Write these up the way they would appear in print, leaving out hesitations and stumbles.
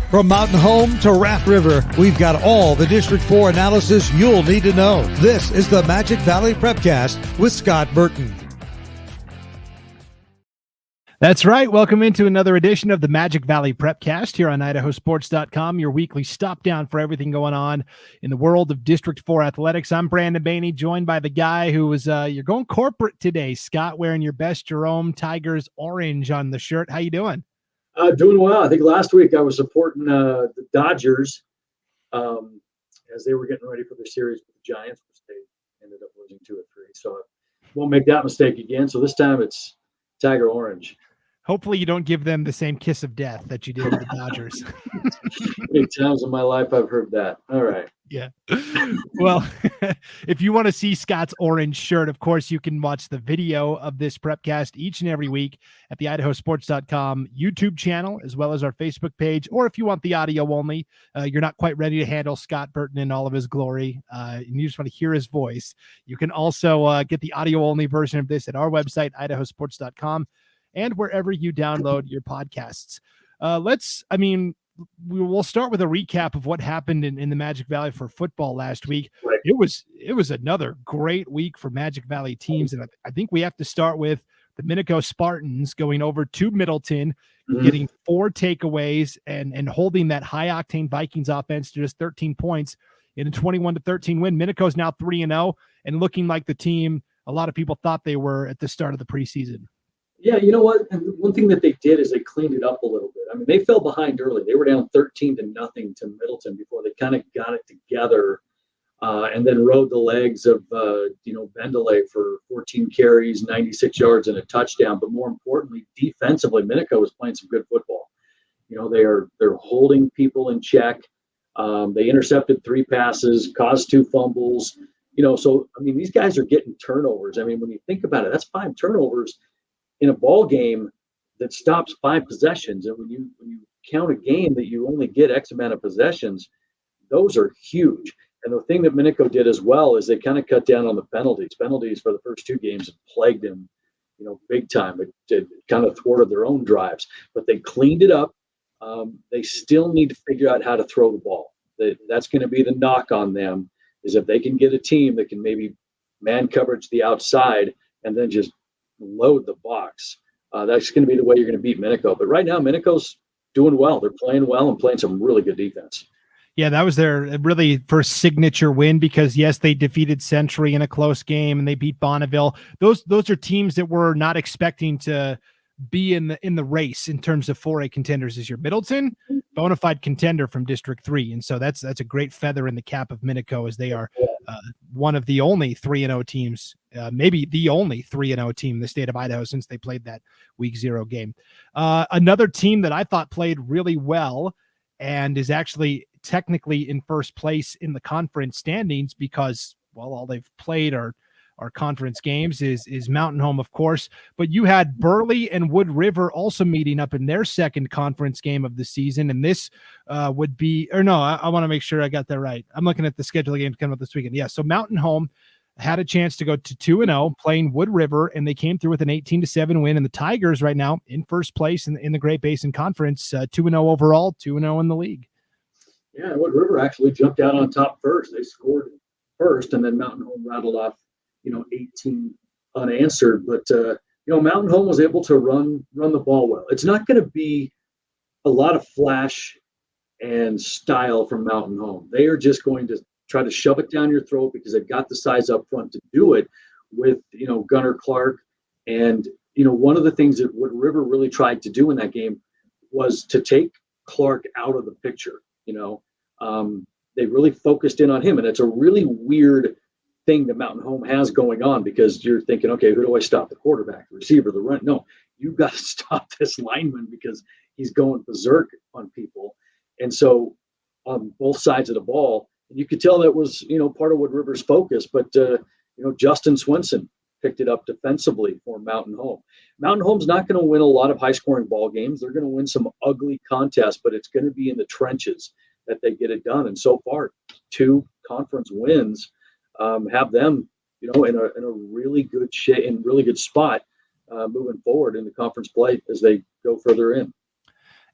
From Mountain Home to Raft River, we've got all the District 4 analysis you'll need to know. This is the Magic Valley Prepcast with Scott Burton. That's right. Welcome into another edition of the Magic Valley Prepcast here on IdahoSports.com, your weekly stop down for everything going on in the world of District 4 athletics. I'm Brandon Baney, joined by the guy who was, you're going corporate today, Scott, wearing your best Jerome Tigers orange on the shirt. How you doing? Doing well. I think last week I was supporting the Dodgers as they were getting ready for their series with the Giants, which they ended up losing 2-3. So I won't make that mistake again. So this time it's Tiger orange. Hopefully you don't give them the same kiss of death that you did to the Dodgers. Many times in my life I've heard that. All right. Yeah. Well, if you want to see Scott's orange shirt, of course, you can watch the video of this Prepcast each and every week at the IdahoSports.com YouTube channel, as well as our Facebook page. Or if you want the audio only, you're not quite ready to handle Scott Burton in all of his glory, and you just want to hear his voice, you can also get the audio only version of this at our website, IdahoSports.com, and wherever you download your podcasts. We'll start with a recap of what happened in the Magic Valley for football last week. Right. It was another great week for Magic Valley teams, and I think we have to start with the Minico Spartans going over to Middleton, getting 4 takeaways and holding that high-octane Vikings offense to just 13 points in a 21-13 win. Minico's now 3-0 and looking like the team a lot of people thought they were at the start of the preseason. Yeah, you know what? And one thing that they did is they cleaned it up a little bit. I mean, they fell behind early. They were down 13-0 to Middleton before they kind of got it together, and then rode the legs of Bendelay for 14 carries, 96 yards, and a touchdown. But more importantly, defensively, Minico was playing some good football. You know, they're holding people in check. They intercepted 3 passes, caused 2 fumbles. You know, so I mean, these guys are getting turnovers. I mean, when you think about it, that's 5 turnovers in a ball game that stops 5 possessions. And when you count a game that you only get X amount of possessions, those are huge. And the thing that Minico did as well is they kind of cut down on the penalties. Penalties for the first 2 games have plagued them, big time. It kind of thwarted their own drives, but they cleaned it up. They still need to figure out how to throw the ball. That's going to be the knock on them, is if they can get a team that can maybe man coverage the outside and then just load the box. That's going to be the way you're going to beat Minico. But right now, Minico's doing well. They're playing well and playing some really good defense. Yeah, that was their really first signature win because, yes, they defeated Century in a close game and they beat Bonneville. Those are teams that we're not expecting to be in the race in terms of 4A contenders this year. Middleton, bona fide contender from District 3. And so that's a great feather in the cap of Minico, as they are one of the only 3-0 teams, maybe the only 3-0 team in the state of Idaho since they played that week 0 game. Another team that I thought played really well and is actually technically in first place in the conference standings because, well, all they've played are conference games is Mountain Home, of course, but you had Burley and Wood River also meeting up in their second conference game of the season. And this I want to make sure I got that right. I'm looking at the schedule of games coming up this weekend. Yeah. So Mountain Home had a chance to go to 2-0 playing Wood River, and they came through with an 18-7 win. And the Tigers right now in first place in the Great Basin Conference, 2-0 overall, 2-0 in the league. Yeah. Wood River actually jumped out on top first. They scored first, and then Mountain Home rattled off 18 unanswered, but Mountain Home was able to run the ball well. It's not going to be a lot of flash and style from Mountain Home. They are just going to try to shove it down your throat because they've got the size up front to do it with Gunnar Clark. And one of the things that Wood River really tried to do in that game was to take Clark out of the picture. They really focused in on him, and it's a really weird thing that Mountain Home has going on because you're thinking, okay, who do I stop? The quarterback, the receiver, the run? No, you've got to stop this lineman because he's going berserk on people. And so on both sides of the ball, and you could tell that was, part of Wood River's focus, but, Justin Swenson picked it up defensively for Mountain Home. Mountain Home's not going to win a lot of high-scoring ball games. They're going to win some ugly contests, but it's going to be in the trenches that they get it done. And so far, 2 conference wins have them, in a really good shape, in really good spot moving forward in the conference play as they go further in.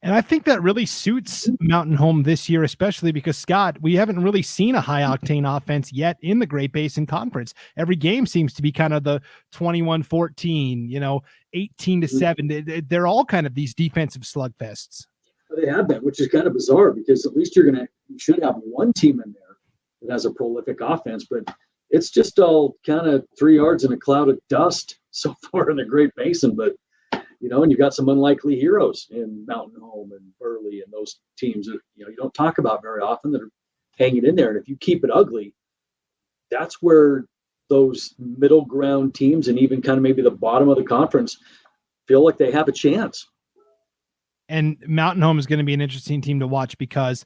And I think that really suits Mountain Home this year, especially because, Scott, we haven't really seen a high-octane offense yet in the Great Basin Conference. Every game seems to be kind of the 21-14, 18-7. They're all kind of these defensive slugfests. They have been, which is kind of bizarre because at least you should have one team in there that has a prolific offense, but it's just all kind of 3 yards in a cloud of dust so far in the Great Basin. But and you've got some unlikely heroes in Mountain Home and Burley and those teams that, you don't talk about very often that are hanging in there. And if you keep it ugly, that's where those middle ground teams and even kind of maybe the bottom of the conference feel like they have a chance. And Mountain Home is going to be an interesting team to watch because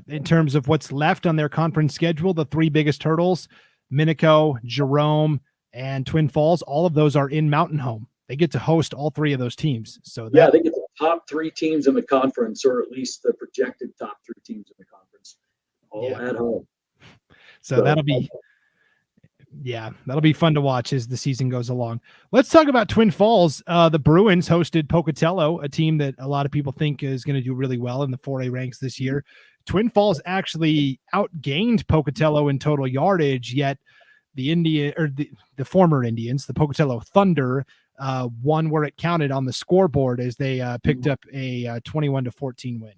in terms of what's left on their conference schedule, the 3 biggest hurdles, Minico, Jerome, and Twin Falls, all of those are in Mountain Home. They get to host all 3 of those teams. So they get the top 3 teams in the conference, or at least the projected top 3 teams in the conference, all at home. So that'll be fun to watch as the season goes along. Let's talk about Twin Falls. The Bruins hosted Pocatello, a team that a lot of people think is going to do really well in the 4A ranks this year. Twin Falls actually outgained Pocatello in total yardage, yet the former Indians, the Pocatello Thunder, won where it counted on the scoreboard as they picked up a 21-14 win.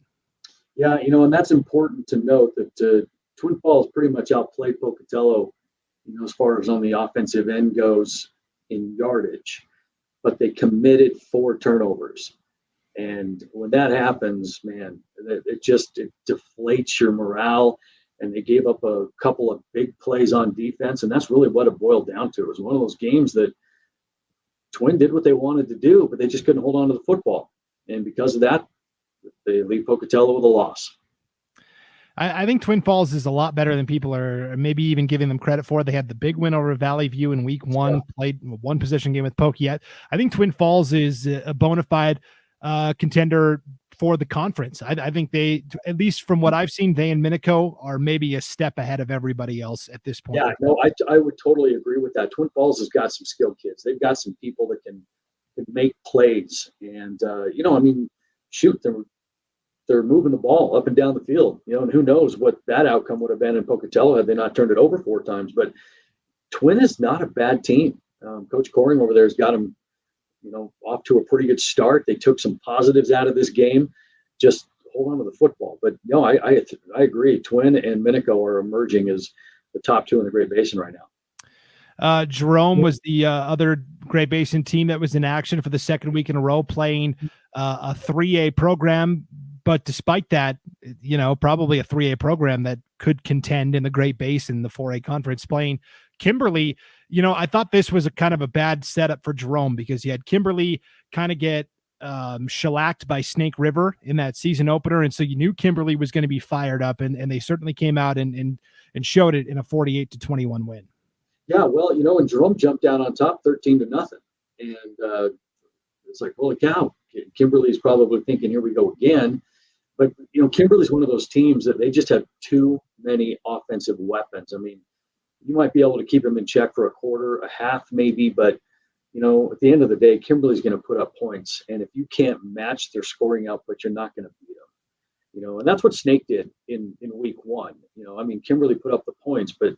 Yeah, and that's important to note that Twin Falls pretty much outplayed Pocatello, as far as on the offensive end goes in yardage, but they committed 4 turnovers. And when that happens, man, it deflates your morale. And they gave up a couple of big plays on defense. And that's really what it boiled down to. It was one of those games that Twin did what they wanted to do, but they just couldn't hold on to the football. And because of that, they leave Pocatello with a loss. I think Twin Falls is a lot better than people are maybe even giving them credit for. They had the big win over Valley View in week 1, played 1 possession game with Pokiet. I think Twin Falls is a bona fide contender for the conference. I think they, at least from what I've seen, they and Minico are maybe a step ahead of everybody else at this point. Yeah, no, I would totally agree with that. Twin Falls has got some skilled kids. They've got some people that can make plays. And, shoot, they're moving the ball up and down the field, and who knows what that outcome would have been in Pocatello had they not turned it over 4 times. But Twin is not a bad team. Coach Coring over there has got them, off to a pretty good start. They took some positives out of this game. Just hold on to the football. But no, I agree. Twin and Minico are emerging as the top 2 in the Great Basin right now. Jerome was the other Great Basin team that was in action for the second week in a row, playing a 3A program. But despite that, probably a 3A program that could contend in the Great Basin, the 4A conference, playing Kimberlee. I thought this was a kind of a bad setup for Jerome because you had Kimberlee kind of get shellacked by Snake River in that season opener. And so you knew Kimberlee was going to be fired up, and they certainly came out and showed it in a 48-21 win. Yeah, well, and Jerome jumped down on top 13-0. And it's like, holy cow, Kimberlee's probably thinking, here we go again. But, Kimberlee's one of those teams that they just have too many offensive weapons. I mean, you might be able to keep them in check for a quarter, a half maybe, but, at the end of the day, Kimberlee's going to put up points. And if you can't match their scoring output, you're not going to beat them. And that's what Snake did in week 1. Kimberlee put up the points, but,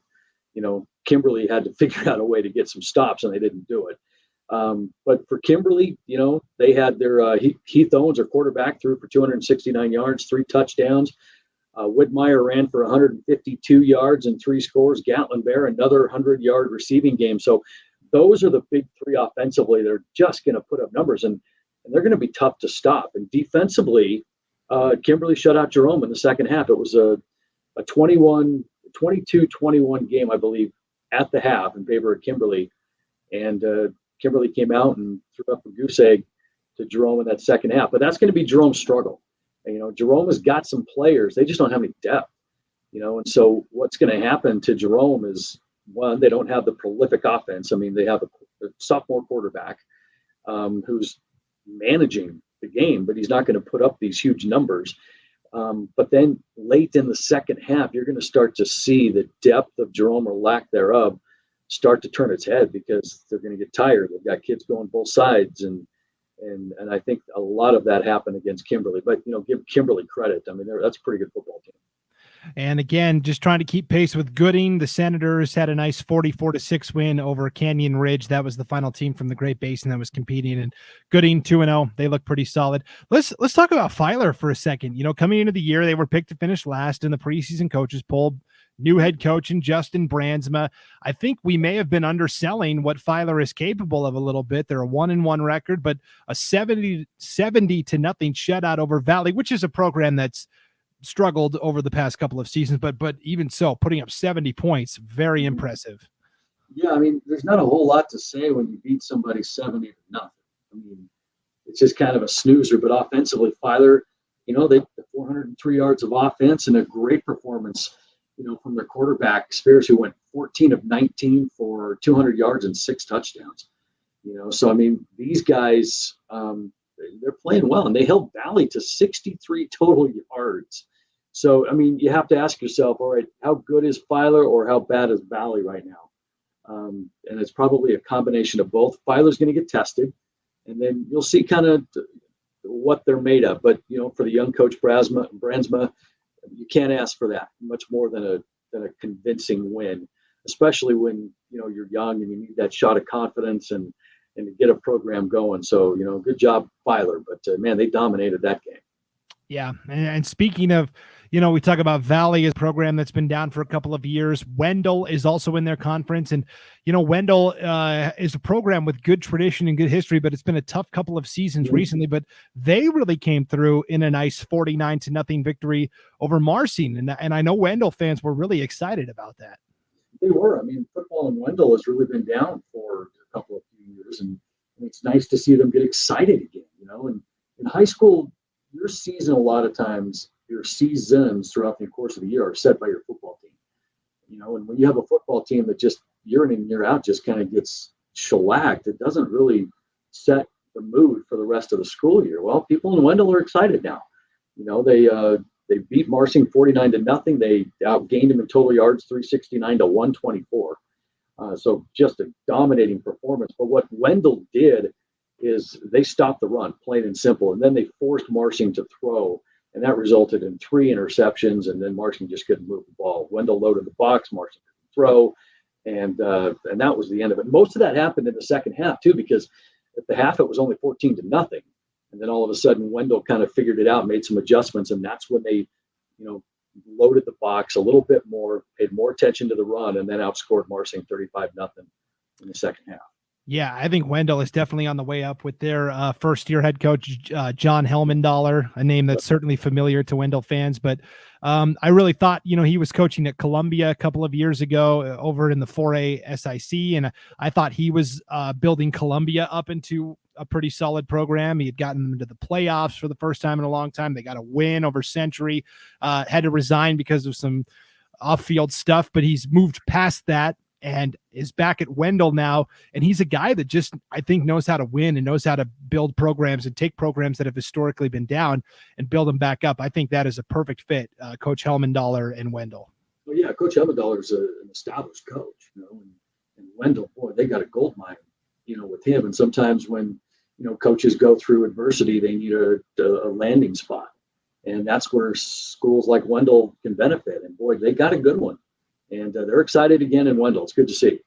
Kimberlee had to figure out a way to get some stops, and they didn't do it. But for Kimberlee, they had their Heath Owens, their quarterback, threw for 269 yards, 3 touchdowns. Whitmire ran for 152 yards and 3 scores. Gatlin Bear, another 100-yard receiving game. So those are the big 3 offensively. They're just going to put up numbers, and they're going to be tough to stop. And defensively, Kimberlee shut out Jerome in the second half. It was a 22-21 game, I believe, at the half in favor of Kimberlee. And Kimberlee came out and threw up a goose egg to Jerome in that second half. But that's going to be Jerome's struggle. And, Jerome has got some players. They just don't have any depth. And so what's going to happen to Jerome is, one, they don't have the prolific offense. I mean, they have a sophomore quarterback who's managing the game, but he's not going to put up these huge numbers. But then late in the second half, you're going to start to see the depth of Jerome or lack thereof start to turn its head because they're going to get tired. They've got kids going both sides, and And I think a lot of that happened against Kimberlee. But give Kimberlee credit. I mean, that's a pretty good football team. And again, just trying to keep pace with Gooding. The Senators had a nice 44-6 win over Canyon Ridge. That was the final team from the Great Basin that was competing. And Gooding 2-0. They look pretty solid. Let's talk about Filer for a second. Coming into the year, they were picked to finish last in the preseason coaches poll. New head coach in Justin Brandsma. I think we may have been underselling what Filer is capable of a little bit. They're a 1-1 record, but a 70-0 shutout over Valley, which is a program that's struggled over the past couple of seasons, but even so, putting up 70 points, very impressive. Yeah, I mean, there's not a whole lot to say when you beat somebody 70-0. I mean, it's just kind of a snoozer. But offensively, Filer, they 403 yards of offense and a great performance, from their quarterback Spears, who went 14 of 19 for 200 yards and 6 touchdowns. So I mean, these guys, they're playing well, and they held Valley to 63 total yards. So, I mean, you have to ask yourself, all right, how good is Filer or how bad is Valley right now? And it's probably a combination of both. Filer's going to get tested, and then you'll see kind of what they're made of. But, for the young coach Brandsma, you can't ask for that much more than a convincing win, especially when, you're young and you need that shot of confidence and to get a program going. So, good job, Filer. But, man, they dominated that game. Yeah. And speaking of, we talk about Valley as a program that's been down for a couple of years. Wendell is also in their conference. And, Wendell is a program with good tradition and good history, but it's been a tough couple of seasons recently. But they really came through in a nice 49-0 victory over Marsing. And I know Wendell fans were really excited about that. They were. I mean, football in Wendell has really been down for a couple of years. And it's nice to see them get excited again, And in high school, your season, a lot of times, your seasons throughout the course of the year are set by your football team. And when you have a football team that just year in and year out just kind of gets shellacked, it doesn't really set the mood for the rest of the school year. Well, people in Wendell are excited now. They beat Marsing 49-0. They outgained them in total yards, 369 to 124. So just a dominating performance. But what Wendell did is they stopped the run, plain and simple. And then they forced Marsing to throw, and that resulted in 3 interceptions, and then Marsing just couldn't move the ball. Wendell loaded the box, Marsing couldn't throw, and that was the end of it. Most of that happened in the second half, too, because at the half it was only 14-0. And then all of a sudden, Wendell kind of figured it out, made some adjustments, and that's when they, loaded the box a little bit more, paid more attention to the run, and then outscored Marsing 35-0 in the second half. Yeah, I think Wendell is definitely on the way up with their first-year head coach, John Helmendaler, a name that's certainly familiar to Wendell fans. But I really thought, he was coaching at Columbia a couple of years ago over in the 4A SIC, and I thought he was building Columbia up into a pretty solid program. He had gotten them into the playoffs for the first time in a long time. They got a win over Century, had to resign because of some off-field stuff, but he's moved past that and is back at Wendell now. And he's a guy that just, I think, knows how to win and knows how to build programs and take programs that have historically been down and build them back up. I think that is a perfect fit, Coach Helmendaler and Wendell. Well, yeah, Coach Helmendaler is an established coach, and Wendell, boy, they got a gold mine, with him. And sometimes when, coaches go through adversity, they need a landing spot. And that's where schools like Wendell can benefit. And boy, they got a good one. And they're excited again in Wendell. It's good to see.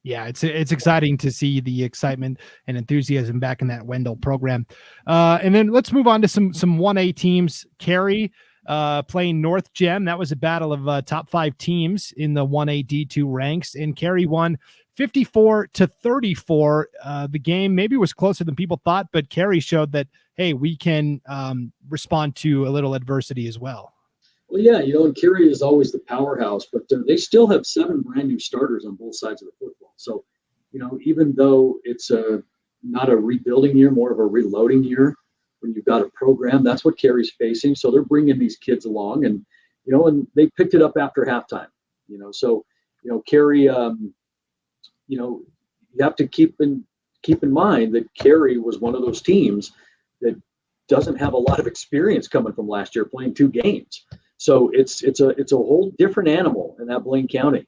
Yeah, it's exciting to see the excitement and enthusiasm back in that Wendell program. And then let's move on to some 1A teams. Carrie playing North Gem. That was a battle of top 5 teams in the 1A D2 ranks. And Carrie won 54-34. The game maybe was closer than people thought, but Carrie showed that, hey, we can respond to a little adversity as well. Well, yeah, and Carrie is always the powerhouse, but they still have 7 brand new starters on both sides of the football. So, even though it's not a rebuilding year, more of a reloading year, when you've got a program, that's what Carrie's facing. So they're bringing these kids along, and and they picked it up after halftime. So Carrie, you have to keep in mind that Carrie was one of those teams that doesn't have a lot of experience coming from last year playing 2 games. So it's a whole different animal in that Blaine County,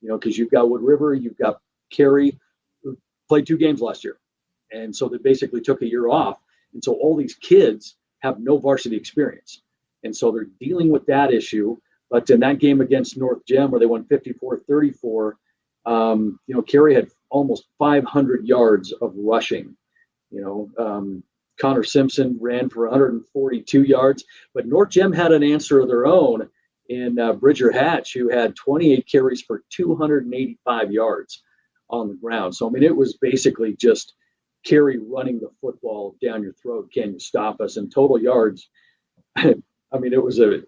because you've got Wood River, you've got Carrie, who played 2 games last year. And so they basically took a year off. And so all these kids have no varsity experience. And so they're dealing with that issue. But in that game against North Gem, where they won 54-34, Carrie had almost 500 yards of rushing. Connor Simpson ran for 142 yards, but North Gem had an answer of their own in Bridger Hatch, who had 28 carries for 285 yards on the ground. So, I mean, it was basically just Carrie running the football down your throat. Can you stop us? And total yards, I mean, it was a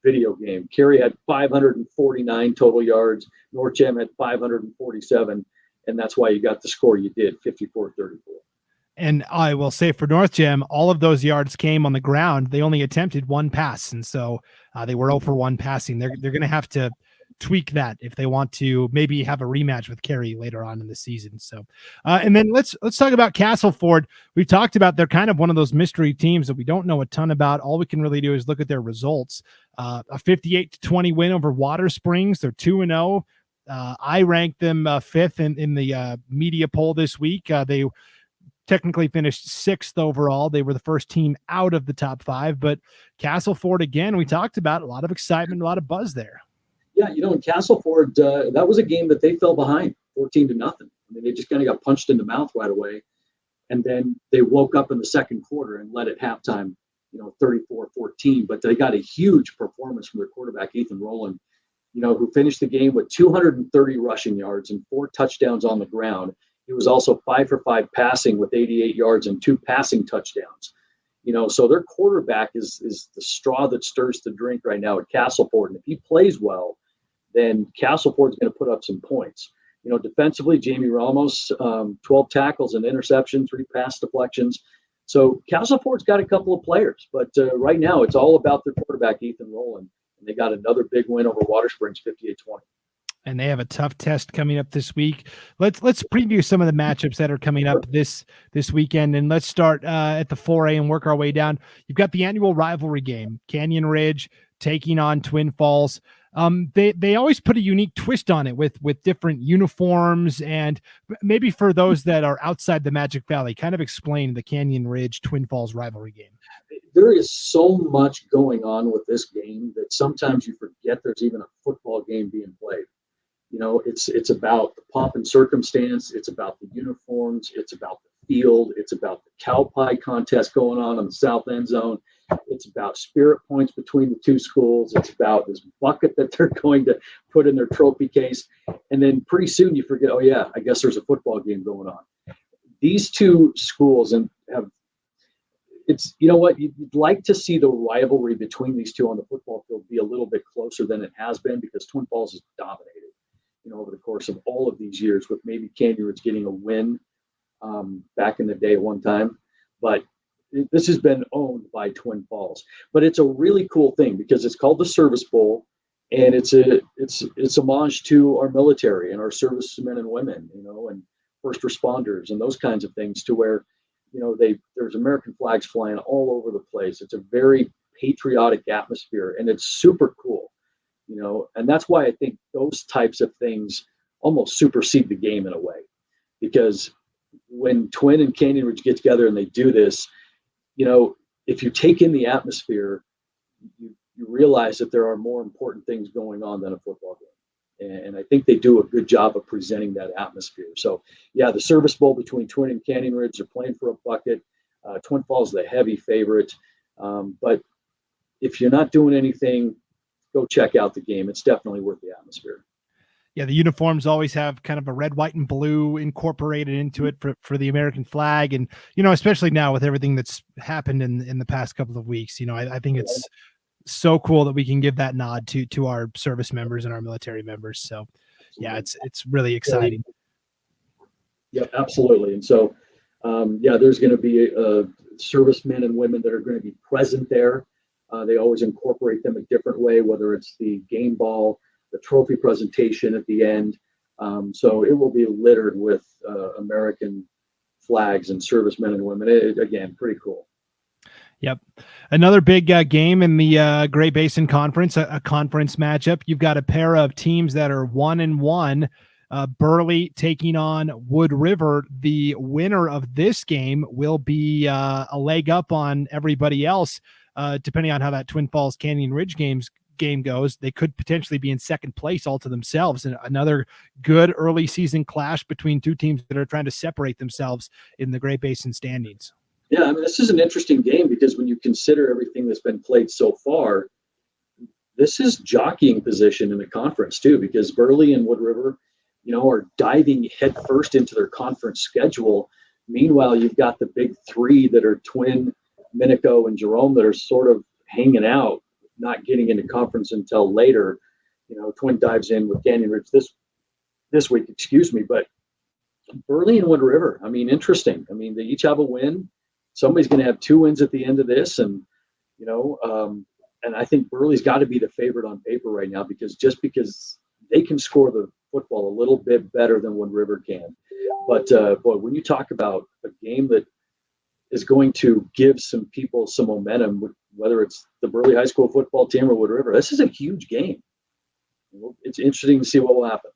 video game. Carrie had 549 total yards. North Gem had 547, and that's why you got the score you did, 54-34. And I will say for North Gem, all of those yards came on the ground. They only attempted one pass, and so they were 0 for 1 passing. They're going to have to tweak that if they want to maybe have a rematch with Carrie later on in the season. So, and then let's talk about Castleford. We've talked about they're kind of one of those mystery teams that we don't know a ton about. All we can really do is look at their results. A 58-20 win over Water Springs. They're 2-0. I ranked them 5th in the media poll this week. They technically finished 6th overall. They were the first team out of the top 5, but Castleford, again, we talked about a lot of excitement, a lot of buzz there. Yeah, in Castleford, that was a game that they fell behind 14-0. I mean, they just kind of got punched in the mouth right away. And then they woke up in the second quarter and led at halftime, 34-14. But they got a huge performance from their quarterback, Ethan Rowland, who finished the game with 230 rushing yards and 4 touchdowns on the ground. He was also 5 for 5 passing with 88 yards and 2 passing touchdowns. So their quarterback is the straw that stirs the drink right now at Castleford. And if he plays well, then Castleford's going to put up some points. Defensively, Jamie Ramos, 12 tackles and interception, 3 pass deflections. So Castleford's got a couple of players, but right now it's all about their quarterback, Ethan Rowland. And they got another big win over Water Springs, 58-20. And they have a tough test coming up this week. Let's preview some of the matchups that are coming up this weekend, and let's start at the 4A and work our way down. You've got the annual rivalry game, Canyon Ridge taking on Twin Falls. They always put a unique twist on it with different uniforms, and maybe for those that are outside the Magic Valley, kind of explain the Canyon Ridge Twin Falls rivalry game. There is so much going on with this game that sometimes you forget there's even a football game being played. It's about the pomp and circumstance. It's about the uniforms. It's about the field. It's about the cow pie contest going on the south end zone. It's about spirit points between the two schools. It's about this bucket that they're going to put in their trophy case. And then pretty soon you forget, oh yeah, I guess there's a football game going on. These two schools you'd like to see the rivalry between these two on the football field be a little bit closer than it has been, because Twin Falls has dominated over the course of all of these years, with maybe Canyon Ridge getting a win back in the day at one time. But this has been owned by Twin Falls. But it's a really cool thing because it's called the Service Bowl, and it's homage to our military and our servicemen and women, and first responders and those kinds of things, to where, there's American flags flying all over the place. It's a very patriotic atmosphere, and it's super cool. And that's why I think those types of things almost supersede the game in a way, because when Twin and Canyon Ridge get together and they do this, if you take in the atmosphere, you realize that there are more important things going on than a football game. And I think they do a good job of presenting that atmosphere. So yeah, the Service Bowl between Twin and Canyon Ridge, they're playing for a bucket. Twin Falls is the heavy favorite. But if you're not doing anything, go check out the game. It's definitely worth the atmosphere. Yeah, the uniforms always have kind of a red, white, and blue incorporated into it for the American flag. And, especially now with everything that's happened in the past couple of weeks, I think it's so cool that we can give that nod to our service members and our military members. So, yeah, it's really exciting. Yeah, absolutely. And so, there's going to be servicemen and women that are going to be present there. They always incorporate them a different way, whether it's the game ball, the trophy presentation at the end. So it will be littered with American flags and servicemen and women. Again, pretty cool. Yep. Another big game in the Great Basin Conference, a conference matchup. You've got a pair of teams that are 1-1. Burley taking on Wood River. The winner of this game will be a leg up on everybody else, depending on how that Twin Falls Canyon Ridge game goes. They could potentially be in second place all to themselves, and another good early season clash between two teams that are trying to separate themselves in the Great Basin standings. Yeah, I mean, this is an interesting game because when you consider everything that's been played so far, this is jockeying position in the conference too, because Burley and Wood River, are diving headfirst into their conference schedule. Meanwhile, you've got the big three that are Twin, Minico, and Jerome that are sort of hanging out, not getting into conference until later. Twin dives in with Canyon Ridge this week, but Burley and Wood River, I mean, interesting. I mean, they each have a win. Somebody's going to have 2 wins at the end of this, and and I think Burley's got to be the favorite on paper right now because they can score the football a little bit better than Wood River can. But boy, when you talk about a game that is going to give some people some momentum, whether it's the Burley High School football team or Wood River, this is a huge game. It's interesting to see what will happen.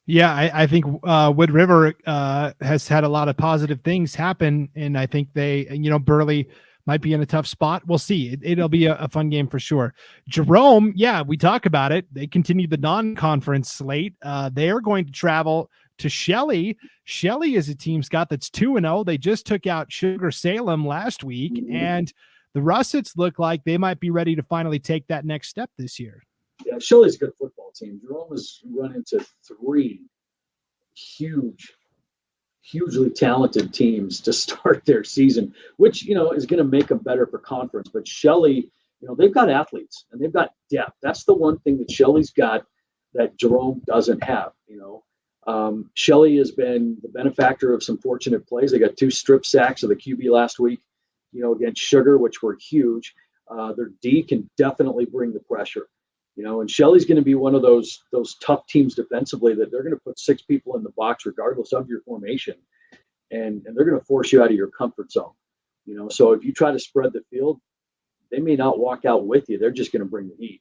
Yeah, I think Wood River has had a lot of positive things happen, and I think Burley might be in a tough spot. We'll see. It'll be a fun game for sure. Jerome, yeah, we talk about it. They continue the non-conference slate. They are going to travel to Shelley. Shelley is a team, Scott, that's 2-0. They just took out Sugar Salem last week, and the Russets look like they might be ready to finally take that next step this year. Yeah, Shelley's a good football team. Jerome has run into 3 hugely talented teams to start their season, which, is going to make them better for conference. But Shelley, they've got athletes and they've got depth. That's the one thing that Shelley's got that Jerome doesn't have. Shelley has been the benefactor of some fortunate plays. They got 2 strip sacks of the QB last week, against Sugar, which were huge. Their D can definitely bring the pressure. And Shelley's going to be one of those tough teams defensively that they're going to put 6 people in the box regardless of your formation, and they're going to force you out of your comfort zone. So if you try to spread the field, they may not walk out with you. They're just going to bring the heat.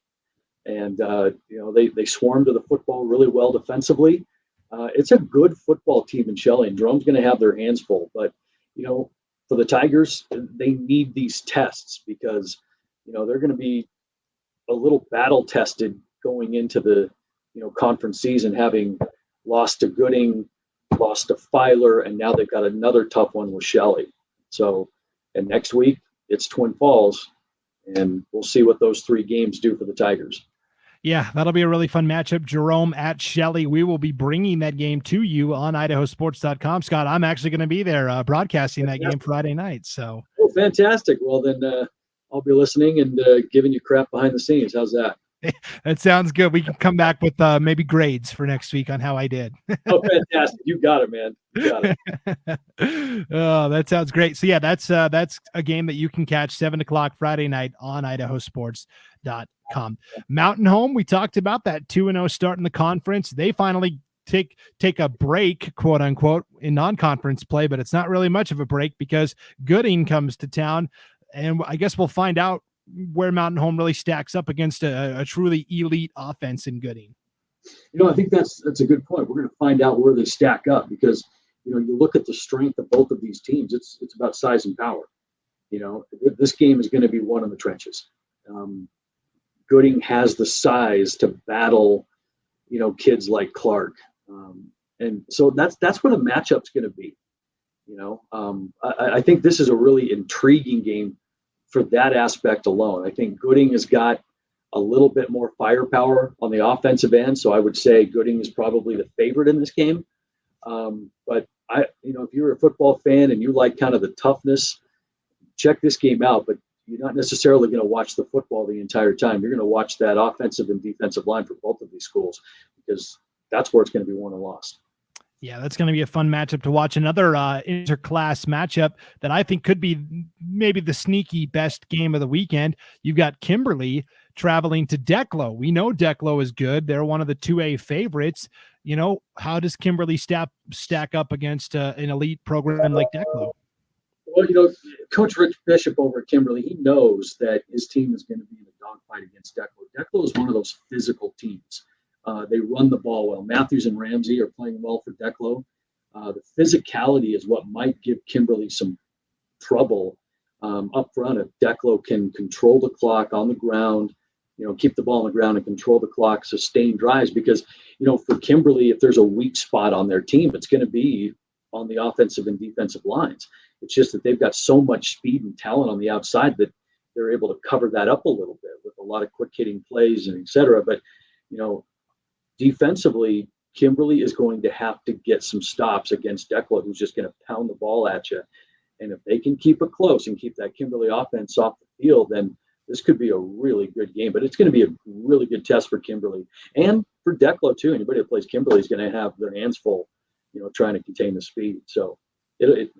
And they swarm to the football really well defensively. It's a good football team in Shelley, and Jerome's going to have their hands full. But for the Tigers, they need these tests because they're going to be a little battle tested going into the conference season, having lost to Gooding, lost to Filer, and now they've got another tough one with Shelley. So, and next week it's Twin Falls, and we'll see what those 3 games do for the Tigers. Yeah, that'll be a really fun matchup. Jerome at Shelley. We will be bringing that game to you on IdahoSports.com. Scott, I'm actually going to be there broadcasting that game Friday night. So, fantastic. Well, then I'll be listening and giving you crap behind the scenes. How's that? That sounds good. We can come back with maybe grades for next week on how I did. Oh, fantastic. You got it, man. You got it. Oh, that sounds great. So yeah, that's a game that you can catch 7:00 Friday night on IdahoSports.com. Mountain Home, we talked about that 2-0 start in the conference. They finally take a break, quote unquote, in non-conference play, but it's not really much of a break because Gooding comes to town. And I guess we'll find out where Mountain Home really stacks up against a truly elite offense in Gooding. I think that's a good point. We're going to find out where they stack up because, you look at the strength of both of these teams. It's about size and power. This game is going to be one in the trenches. Gooding has the size to battle, kids like Clark. And so that's where the matchup's going to be. I think this is a really intriguing game for that aspect alone. I think Gooding has got a little bit more firepower on the offensive end, so I would say Gooding is probably the favorite in this game. But if you're a football fan and you like kind of the toughness, check this game out. But you're not necessarily going to watch the football the entire time. You're going to watch that offensive and defensive line for both of these schools because that's where it's going to be won and lost. Yeah, that's going to be a fun matchup to watch. Another interclass matchup that I think could be maybe the sneaky best game of the weekend. You've got Kimberlee traveling to Declo. We know Declo is good. They're one of the 2A favorites. How does Kimberlee stack up against an elite program like Declo? Well, Coach Rich Bishop over at Kimberlee, he knows that his team is going to be in a dogfight against Declo. Declo is one of those physical teams. They run the ball well. Matthews and Ramsey are playing well for Declo. The physicality is what might give Kimberlee some trouble up front if Declo can control the clock on the ground, keep the ball on the ground and control the clock, sustain drives. Because, for Kimberlee, if there's a weak spot on their team, it's going to be on the offensive and defensive lines. It's just that they've got so much speed and talent on the outside that they're able to cover that up a little bit with a lot of quick hitting plays and et cetera. But, defensively, Kimberlee is going to have to get some stops against Declo, who's just going to pound the ball at you. And if they can keep it close and keep that Kimberlee offense off the field, then this could be a really good game. But it's going to be a really good test for Kimberlee and for Declo too. Anybody that plays Kimberlee is going to have their hands full, trying to contain the speed. So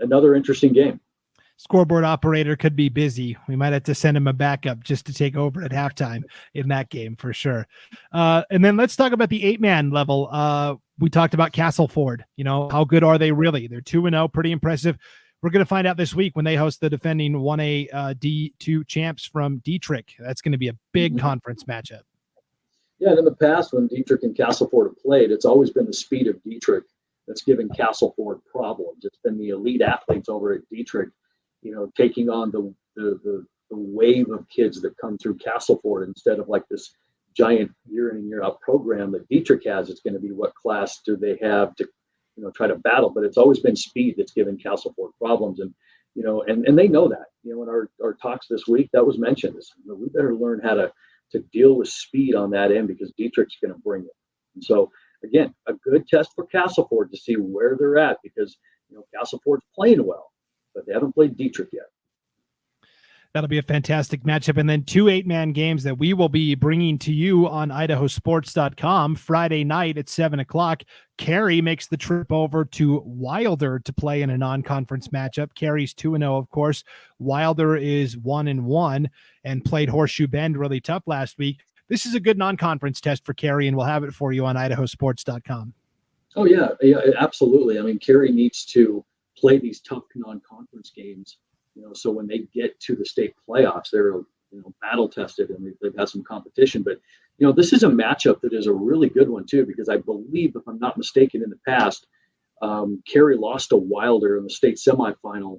another interesting game. Scoreboard operator could be busy. We might have to send him a backup just to take over at halftime in that game for sure. And then let's talk about the 8-man level. We talked about Castleford. How good are they really? They're 2-0, pretty impressive. We're going to find out this week when they host the defending 1A D2 champs from Dietrich. That's going to be a big conference matchup. Yeah, and in the past when Dietrich and Castleford have played, it's always been the speed of Dietrich that's given Castleford problems. It's been the elite athletes over at Dietrich, taking on the wave of kids that come through Castleford instead of like this giant year in and year out program that Dietrich has. It's going to be what class do they have to try to battle, but it's always been speed that's given Castleford problems. And, and they know that, in our talks this week, that was mentioned is, we better learn how to deal with speed on that end because Dietrich's going to bring it. And so again, a good test for Castleford to see where they're at because, Castleford's playing well, but they haven't played Dietrich yet. That'll be a fantastic matchup. And then 2 8-man games that we will be bringing to you on IdahoSports.com Friday night at 7:00. Carrie makes the trip over to Wilder to play in a non-conference matchup. Carrie's 2-0, of course. Wilder is 1-1 and played Horseshoe Bend really tough last week. This is a good non-conference test for Carrie, and we'll have it for you on IdahoSports.com. Oh, yeah, absolutely. I mean, Carrie needs to play these tough non-conference games. So when they get to the state playoffs, they're, battle tested and they've had some competition. But, this is a matchup that is a really good one too, because I believe, if I'm not mistaken, in the past, Carrie lost to Wilder in the state semifinal,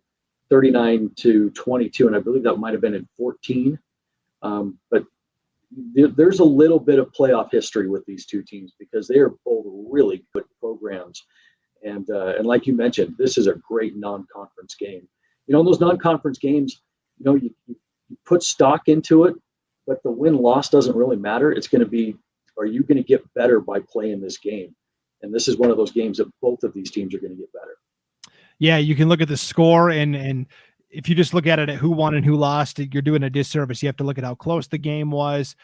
39-22, and I believe that might have been in 14. But there's a little bit of playoff history with these two teams because they are both really good programs. And like you mentioned, this is a great non-conference game. In those non-conference games, you put stock into it, but the win-loss doesn't really matter. It's going to be, are you going to get better by playing this game? And this is one of those games that both of these teams are going to get better. Yeah, you can look at the score, and if you just look at it at who won and who lost, you're doing a disservice. You have to look at how close the game was.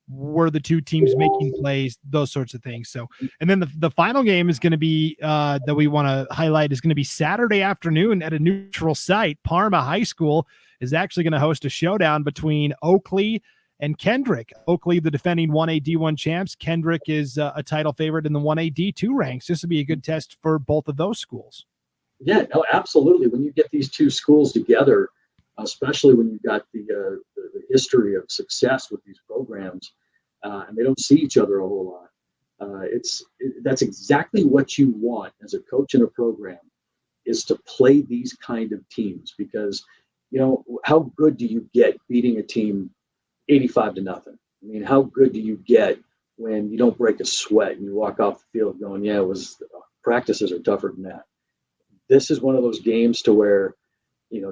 Were the two teams making plays, those sorts of things. So, and then the final game is going to be that we want to highlight is going to be Saturday afternoon at a neutral site. Parma High School is actually going to host a showdown between Oakley and Kendrick. Oakley, the defending 1A D1 champs. Kendrick is a title favorite in the 1A D2 ranks. This would be a good test for both of those schools. Yeah, no, absolutely. When you get these two schools together, especially when you've got the history of success with these programs, and they don't see each other a whole lot. That's exactly what you want as a coach in a program, is to play these kind of teams because, how good do you get beating a team 85-0? I mean, how good do you get when you don't break a sweat and you walk off the field going, yeah, practices are tougher than that. This is one of those games to where,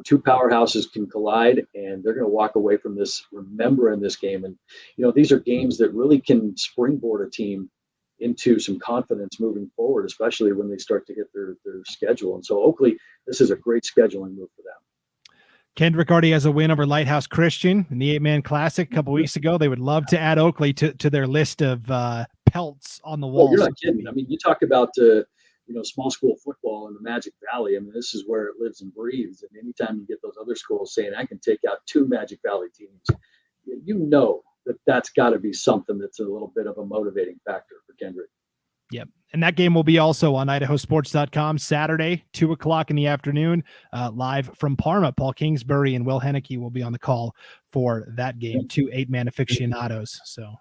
two powerhouses can collide and they're going to walk away from this remembering this game. And, these are games that really can springboard a team into some confidence moving forward, especially when they start to hit their schedule. And so Oakley, this is a great scheduling move for them. Kendrick already has a win over Lighthouse Christian in the 8-man classic a couple weeks ago. They would love to add Oakley to their list of pelts on the wall. Oh, you're not kidding. I mean, you talk about small school football in the Magic Valley. I mean, this is where it lives and breathes. And anytime you get those other schools saying, I can take out 2 Magic Valley teams, that's got to be something that's a little bit of a motivating factor for Kendrick. Yep. And that game will be also on IdahoSports.com Saturday, 2:00 in the afternoon, live from Parma. Paul Kingsbury and Will Henneke will be on the call for that game, 2 8-man aficionados. So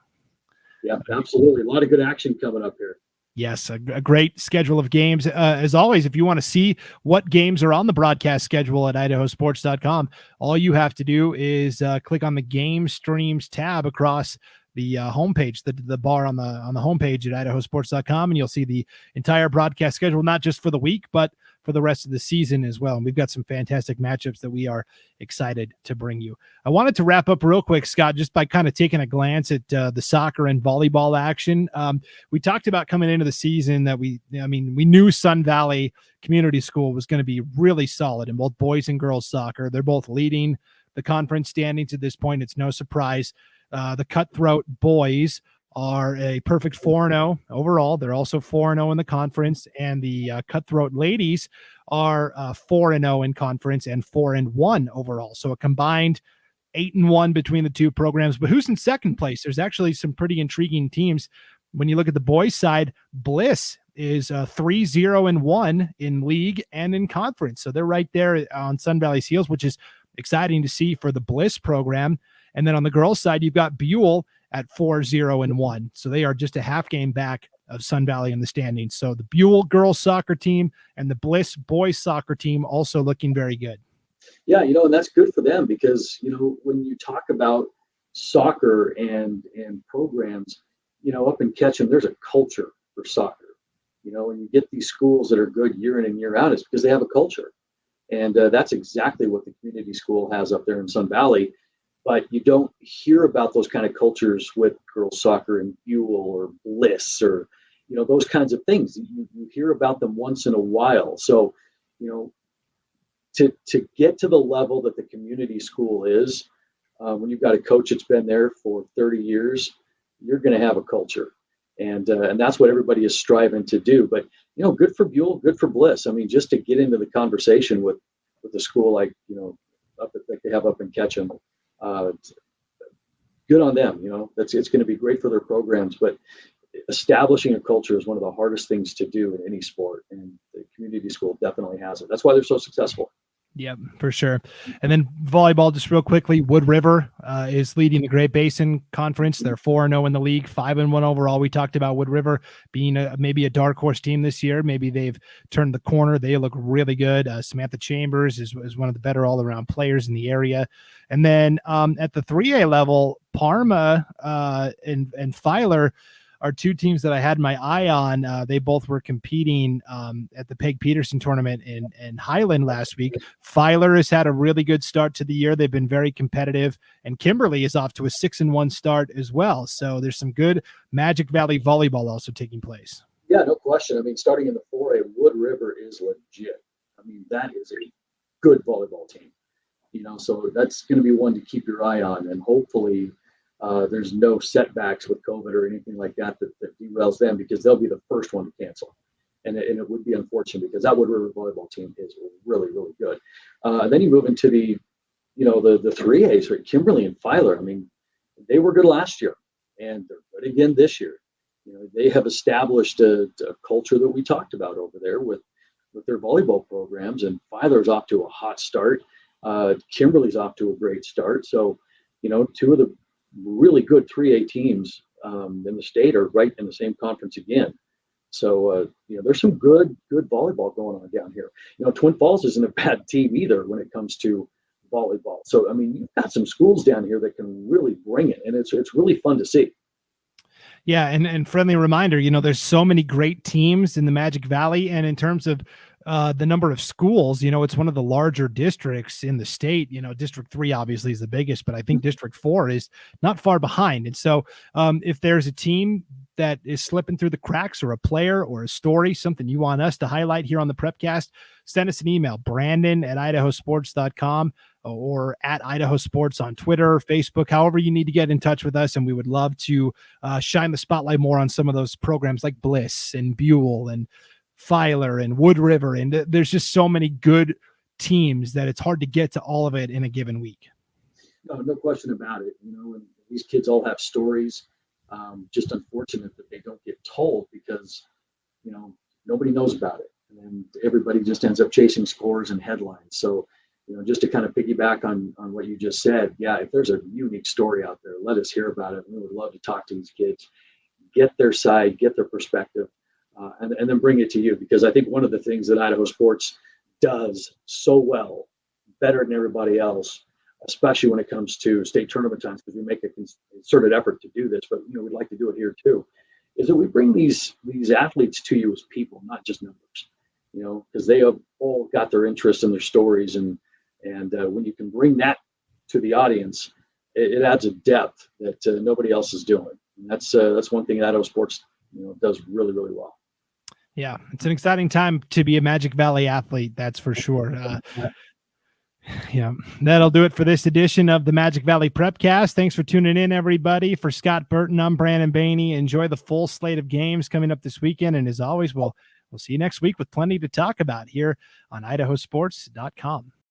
Yeah, absolutely. A lot of good action coming up here. Yes, a great schedule of games. As always, if you want to see what games are on the broadcast schedule at IdahoSports.com, all you have to do is click on the Game Streams tab across the homepage, the bar on the homepage at IdahoSports.com, and you'll see the entire broadcast schedule, not just for the week, but for the rest of the season as well. And we've got some fantastic matchups that we are excited to bring you. I wanted to wrap up real quick, Scott, just by kind of taking a glance at the soccer and volleyball action. We talked about coming into the season that we knew Sun Valley Community School was going to be really solid in both boys and girls soccer. They're both leading the conference standings at this point. It's no surprise. The Cutthroat boys are a perfect 4-0 overall. They're also 4-0 in the conference, and the Cutthroat ladies are 4-0 in conference and 4-1 overall. So a combined 8-1 between the two programs. But who's in second place? There's actually some pretty intriguing teams. When you look at the boys' side, Bliss is 3-0-1 in league and in conference. So they're right there on Sun Valley's heels, which is exciting to see for the Bliss program. And then on the girls' side, you've got Buell at 4-0-1. So they are just a half game back of Sun Valley in the standings. So the Buell girls soccer team and the Bliss boys soccer team also looking very good. Yeah, and that's good for them because, when you talk about soccer and programs, up in Ketchum, there's a culture for soccer. When you get these schools that are good year in and year out, it's because they have a culture. And that's exactly what the community school has up there in Sun Valley. But you don't hear about those kind of cultures with girls soccer and Buell or Bliss or, those kinds of things. You hear about them once in a while. So, to get to the level that the community school is, when you've got a coach that's been there for 30 years, you're going to have a culture. And that's what everybody is striving to do. But, good for Buell, good for Bliss. I mean, just to get into the conversation with the school like they have up in Ketchum, good on them. It's going to be great for their programs, but establishing a culture is one of the hardest things to do in any sport, and the community school definitely has it. That's why they're so successful. Yeah, for sure. And then volleyball, just real quickly, Wood River is leading the Great Basin Conference. They're 4-0 in the league, 5-1 overall. We talked about Wood River being maybe a dark horse team this year. Maybe they've turned the corner. They look really good. Samantha Chambers is one of the better all-around players in the area. And then at the 3A level, Parma and Filer are two teams that I had my eye on. They both were competing at the Peg Peterson tournament in Highland last week. Filer has had a really good start to the year. They've been very competitive, and Kimberlee is off to a 6-1 start as well. So there's some good Magic Valley volleyball also taking place. Yeah, no question. I mean, starting in the 4A, Wood River is legit. I mean, that is a good volleyball team. So that's going to be one to keep your eye on, and hopefully there's no setbacks with COVID or anything like that derails them, because they'll be the first one to cancel. And it would be unfortunate because that Wood River volleyball team is really, really good. Then you move into the 3As, right? Kimberlee and Filer. I mean, they were good last year, and they're good again this year. They have established a culture that we talked about over there with their volleyball programs, and Filer's off to a hot start. Kimberlee's off to a great start. So, two of the really good 3A teams in the state are right in the same conference again. So, there's some good volleyball going on down here. Twin Falls isn't a bad team either when it comes to volleyball. So, I mean, you've got some schools down here that can really bring it, and it's really fun to see. Yeah, and friendly reminder, there's so many great teams in the Magic Valley, and in terms of the number of schools, it's one of the larger districts in the state. District 3 obviously is the biggest, but I think District 4 is not far behind. And so if there's a team that is slipping through the cracks, or a player or a story, something you want us to highlight here on the Prepcast, send us an email, Brandon@IdahoSports.com, or at Idaho Sports on Twitter, Facebook, however you need to get in touch with us. And we would love to shine the spotlight more on some of those programs like Bliss and Buell and Filer and Wood River. And there's just so many good teams that it's hard to get to all of it in a given week. No question about it. And these kids all have stories. Just unfortunate that they don't get told because, nobody knows about it. And everybody just ends up chasing scores and headlines. So, just to kind of piggyback on what you just said, yeah, if there's a unique story out there, let us hear about it. We would love to talk to these kids get their side, get their perspective, and then bring it to you. Because I think one of the things that Idaho Sports does so well, better than everybody else, especially when it comes to state tournament times, because we make a concerted effort to do this, but we'd like to do it here too, is that we bring these athletes to you as people, not just numbers. Because they have all got their interests and their stories, and when you can bring that to the audience, it adds a depth that nobody else is doing. And that's one thing that Idaho Sports does really, really well. Yeah, it's an exciting time to be a Magic Valley athlete, that's for sure. Yeah, that'll do it for this edition of the Magic Valley Prepcast. Thanks for tuning in, everybody. For Scott Burton, I'm Brandon Baney. Enjoy the full slate of games coming up this weekend. And as always, we'll see you next week with plenty to talk about here on IdahoSports.com.